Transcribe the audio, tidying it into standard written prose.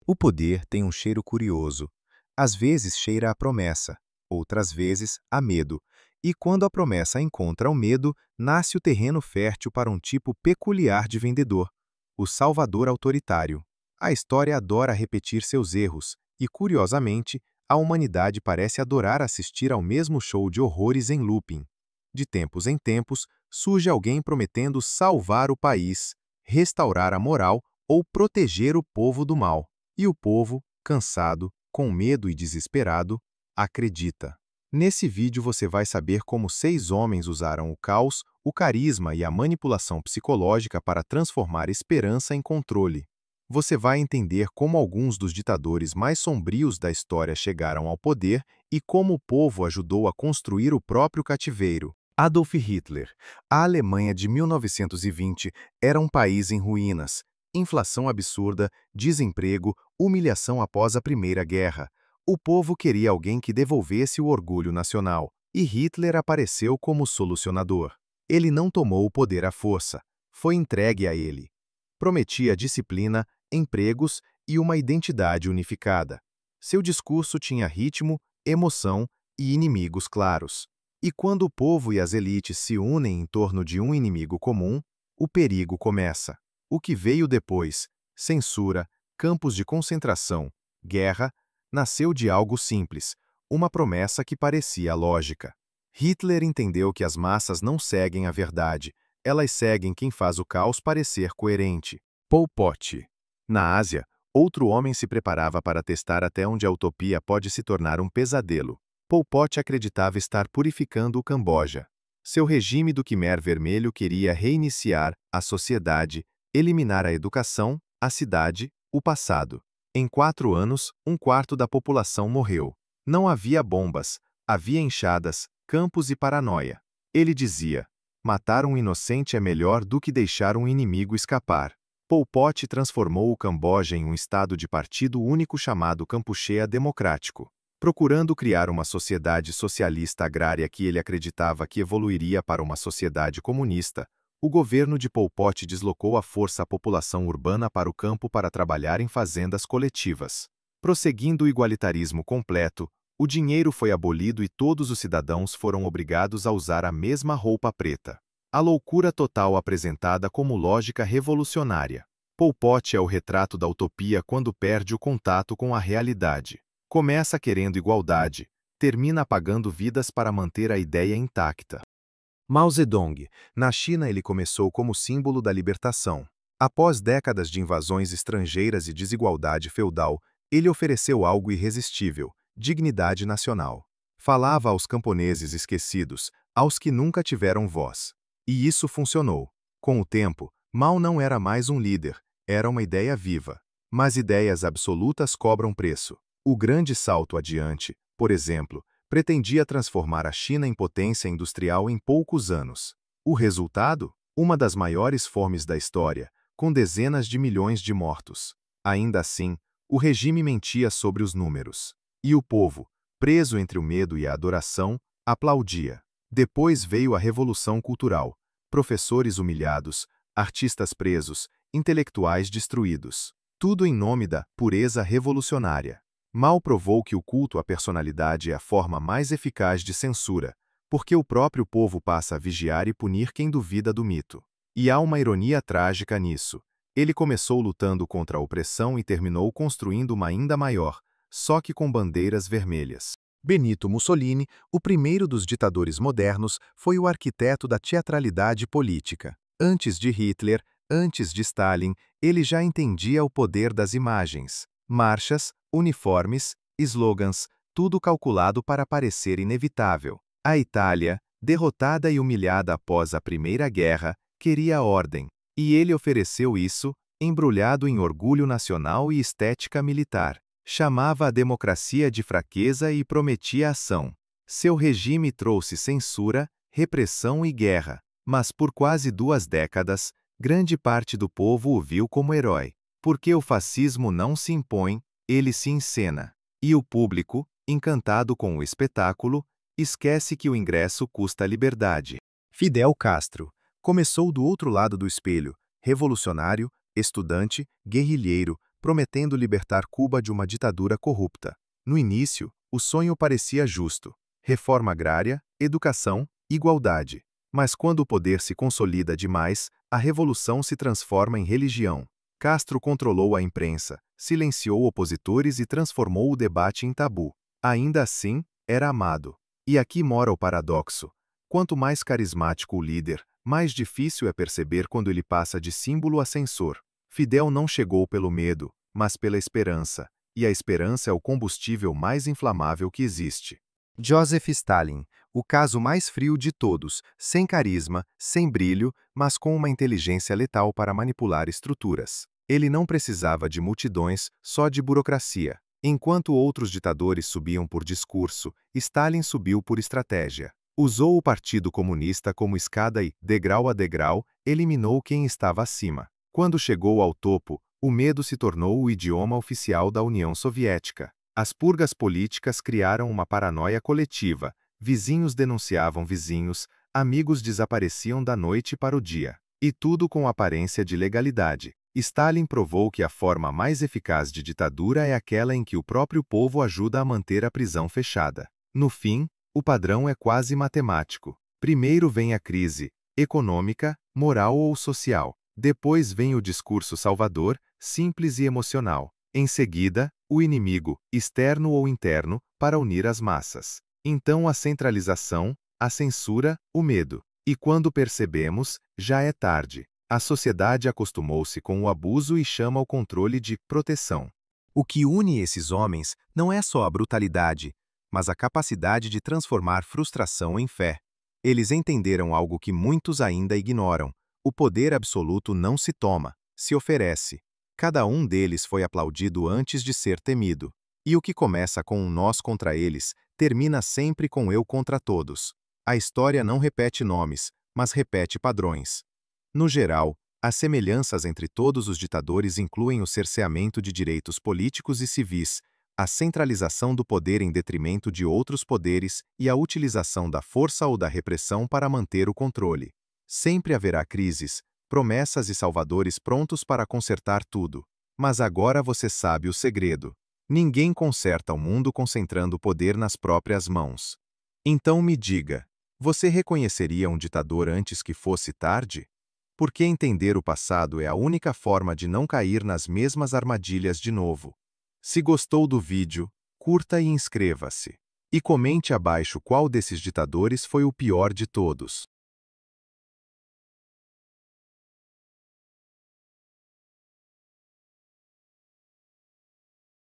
O poder tem um cheiro curioso. Às vezes cheira a promessa, outras vezes a medo. E quando a promessa encontra o medo, nasce o terreno fértil para um tipo peculiar de vendedor, o salvador autoritário. A história adora repetir seus erros, e, curiosamente, a humanidade parece adorar assistir ao mesmo show de horrores em looping. De tempos em tempos, surge alguém prometendo salvar o país, restaurar a moral ou proteger o povo do mal. E o povo, cansado, com medo e desesperado, acredita. Nesse vídeo você vai saber como 6 homens usaram o caos, o carisma e a manipulação psicológica para transformar esperança em controle. Você vai entender como alguns dos ditadores mais sombrios da história chegaram ao poder e como o povo ajudou a construir o próprio cativeiro. Adolf Hitler. A Alemanha de 1920 era um país em ruínas. Inflação absurda, desemprego, humilhação após a Primeira Guerra. O povo queria alguém que devolvesse o orgulho nacional, e Hitler apareceu como solucionador. Ele não tomou o poder à força, foi entregue a ele. Prometia disciplina, empregos e uma identidade unificada. Seu discurso tinha ritmo, emoção e inimigos claros. E quando o povo e as elites se unem em torno de um inimigo comum, o perigo começa. O que veio depois, censura, campos de concentração, guerra, nasceu de algo simples, uma promessa que parecia lógica. Hitler entendeu que as massas não seguem a verdade, elas seguem quem faz o caos parecer coerente. Pol Pot. Na Ásia, outro homem se preparava para testar até onde a utopia pode se tornar um pesadelo. Pol Pot acreditava estar purificando o Camboja. Seu regime do Khmer Vermelho queria reiniciar a sociedade, eliminar a educação, a cidade, o passado. Em 4 anos, 1/4 da população morreu. Não havia bombas, havia enxadas, campos e paranoia. Ele dizia: matar um inocente é melhor do que deixar um inimigo escapar. Pol Pot transformou o Camboja em um estado de partido único chamado Kampuchea Democrático, procurando criar uma sociedade socialista agrária que ele acreditava que evoluiria para uma sociedade comunista. O governo de Pol Pot deslocou à força a população urbana para o campo para trabalhar em fazendas coletivas. Prosseguindo o igualitarismo completo, o dinheiro foi abolido e todos os cidadãos foram obrigados a usar a mesma roupa preta. A loucura total apresentada como lógica revolucionária. Pol Pot é o retrato da utopia quando perde o contato com a realidade. Começa querendo igualdade, termina apagando vidas para manter a ideia intacta. Mao Zedong. Na China ele começou como símbolo da libertação. Após décadas de invasões estrangeiras e desigualdade feudal, ele ofereceu algo irresistível: dignidade nacional. Falava aos camponeses esquecidos, aos que nunca tiveram voz. E isso funcionou. Com o tempo, Mao não era mais um líder, era uma ideia viva. Mas ideias absolutas cobram preço. O grande salto adiante, por exemplo, pretendia transformar a China em potência industrial em poucos anos. O resultado? Uma das maiores fomes da história, com dezenas de milhões de mortos. Ainda assim, o regime mentia sobre os números. E o povo, preso entre o medo e a adoração, aplaudia. Depois veio a Revolução Cultural. Professores humilhados, artistas presos, intelectuais destruídos. Tudo em nome da pureza revolucionária. Mao provou que o culto à personalidade é a forma mais eficaz de censura, porque o próprio povo passa a vigiar e punir quem duvida do mito. E há uma ironia trágica nisso. Ele começou lutando contra a opressão e terminou construindo uma ainda maior, só que com bandeiras vermelhas. Benito Mussolini, o primeiro dos ditadores modernos, foi o arquiteto da teatralidade política. Antes de Hitler, antes de Stalin, ele já entendia o poder das imagens. Marchas, uniformes, slogans, tudo calculado para parecer inevitável. A Itália, derrotada e humilhada após a Primeira Guerra, queria ordem, e ele ofereceu isso, embrulhado em orgulho nacional e estética militar. Chamava a democracia de fraqueza e prometia ação. Seu regime trouxe censura, repressão e guerra, mas por quase 2 décadas, grande parte do povo o viu como herói. Porque o fascismo não se impõe, ele se encena. E o público, encantado com o espetáculo, esquece que o ingresso custa liberdade. Fidel Castro começou do outro lado do espelho, revolucionário, estudante, guerrilheiro, prometendo libertar Cuba de uma ditadura corrupta. No início, o sonho parecia justo: reforma agrária, educação, igualdade. Mas quando o poder se consolida demais, a revolução se transforma em religião. Castro controlou a imprensa, silenciou opositores e transformou o debate em tabu. Ainda assim, era amado. E aqui mora o paradoxo. Quanto mais carismático o líder, mais difícil é perceber quando ele passa de símbolo a censor. Fidel não chegou pelo medo, mas pela esperança, e a esperança é o combustível mais inflamável que existe. Joseph Stalin, o caso mais frio de todos, sem carisma, sem brilho, mas com uma inteligência letal para manipular estruturas. Ele não precisava de multidões, só de burocracia. Enquanto outros ditadores subiam por discurso, Stalin subiu por estratégia. Usou o Partido Comunista como escada e, degrau a degrau, eliminou quem estava acima. Quando chegou ao topo, o medo se tornou o idioma oficial da União Soviética. As purgas políticas criaram uma paranoia coletiva. Vizinhos denunciavam vizinhos, amigos desapareciam da noite para o dia. E tudo com aparência de legalidade. Stalin provou que a forma mais eficaz de ditadura é aquela em que o próprio povo ajuda a manter a prisão fechada. No fim, o padrão é quase matemático. Primeiro vem a crise econômica, moral ou social. Depois vem o discurso salvador, simples e emocional. Em seguida, o inimigo, externo ou interno, para unir as massas. Então a centralização, a censura, o medo. E quando percebemos, já é tarde. A sociedade acostumou-se com o abuso e chama o controle de proteção. O que une esses homens não é só a brutalidade, mas a capacidade de transformar frustração em fé. Eles entenderam algo que muitos ainda ignoram: o poder absoluto não se toma, se oferece. Cada um deles foi aplaudido antes de ser temido. E o que começa com um nós contra eles, termina sempre com eu contra todos. A história não repete nomes, mas repete padrões. No geral, as semelhanças entre todos os ditadores incluem o cerceamento de direitos políticos e civis, a centralização do poder em detrimento de outros poderes e a utilização da força ou da repressão para manter o controle. Sempre haverá crises, promessas e salvadores prontos para consertar tudo. Mas agora você sabe o segredo. Ninguém conserta o mundo concentrando o poder nas próprias mãos. Então me diga, você reconheceria um ditador antes que fosse tarde? Porque entender o passado é a única forma de não cair nas mesmas armadilhas de novo. Se gostou do vídeo, curta e inscreva-se. E comente abaixo qual desses ditadores foi o pior de todos.